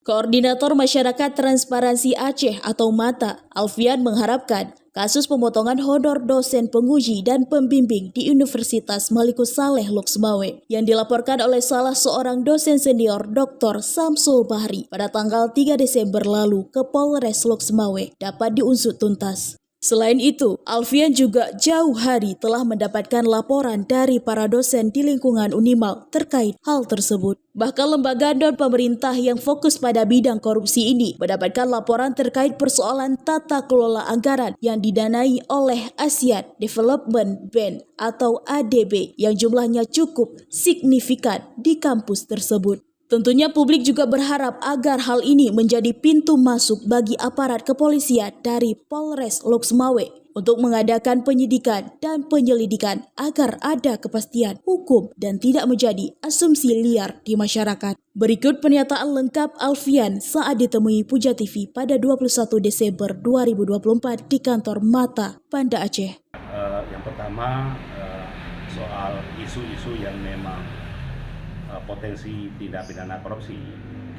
Koordinator Masyarakat Transparansi Aceh atau MATA, Alfian mengharapkan kasus pemotongan honor dosen penguji dan pembimbing di Universitas Malikus Saleh Loksmawe yang dilaporkan oleh salah seorang dosen senior Dr. Samsul Bahri pada tanggal 3 Desember lalu ke Polres Loksmawe dapat diusut tuntas. Selain itu, Alfian juga jauh hari telah mendapatkan laporan dari para dosen di lingkungan Unimal terkait hal tersebut. Bahkan lembaga non-pemerintah yang fokus pada bidang korupsi ini mendapatkan laporan terkait persoalan tata kelola anggaran yang didanai oleh Asian Development Bank atau ADB yang jumlahnya cukup signifikan di kampus tersebut. Tentunya publik juga berharap agar hal ini menjadi pintu masuk bagi aparat kepolisian dari Polres Loksmawe untuk mengadakan penyidikan dan penyelidikan agar ada kepastian hukum dan tidak menjadi asumsi liar di masyarakat. Berikut pernyataan lengkap Alfian saat ditemui Puja TV pada 21 Desember 2024 di kantor MATA, Banda Aceh. Yang pertama soal isu-isu yang memang potensi tindak pidana korupsi,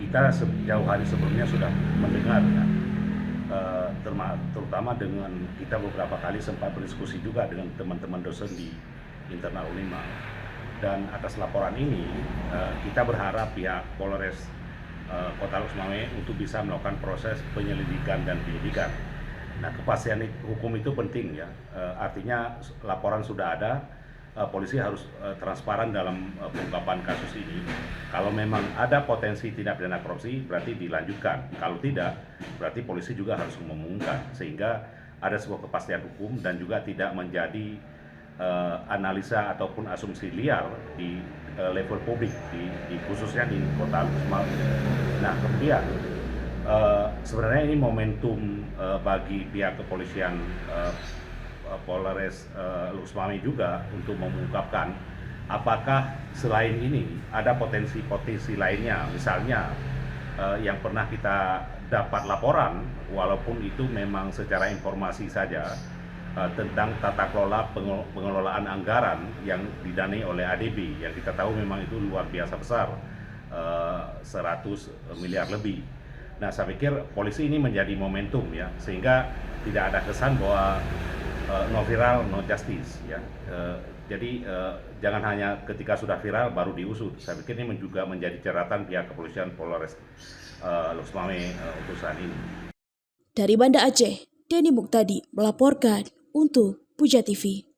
kita jauh hari sebelumnya sudah mendengar ya, terutama dengan kita beberapa kali sempat berdiskusi juga dengan teman-teman dosen di internal Unimal. Dan atas laporan ini kita berharap pihak Polres Kota Loksmawe untuk bisa melakukan proses penyelidikan dan penyidikan. Nah, kepastian hukum itu penting ya, artinya laporan sudah ada. Polisi harus transparan dalam pengungkapan kasus ini. Kalau memang ada potensi tindak pidana korupsi, berarti dilanjutkan. Kalau tidak, berarti polisi juga harus mengungkap sehingga ada sebuah kepastian hukum dan juga tidak menjadi analisa ataupun asumsi liar di level publik, khususnya di Kota Loksmawe. Nah, kemudian sebenarnya ini momentum bagi pihak kepolisian Polres Loksmawe juga untuk mengungkapkan apakah selain ini ada potensi-potensi lainnya, misalnya yang pernah kita dapat laporan walaupun itu memang secara informasi saja tentang tata kelola pengelolaan anggaran yang didanai oleh ADB yang kita tahu memang itu luar biasa besar, 100 miliar lebih. Nah, saya pikir polisi ini menjadi momentum ya, sehingga tidak ada kesan bahwa no viral, no justice ya. Jadi jangan hanya ketika sudah viral baru diusut. Saya pikir ini juga menjadi catatan pihak kepolisian Polres Loksmawe untuk saat ini. Dari Banda Aceh, Denny Muktadi melaporkan untuk Puja TV.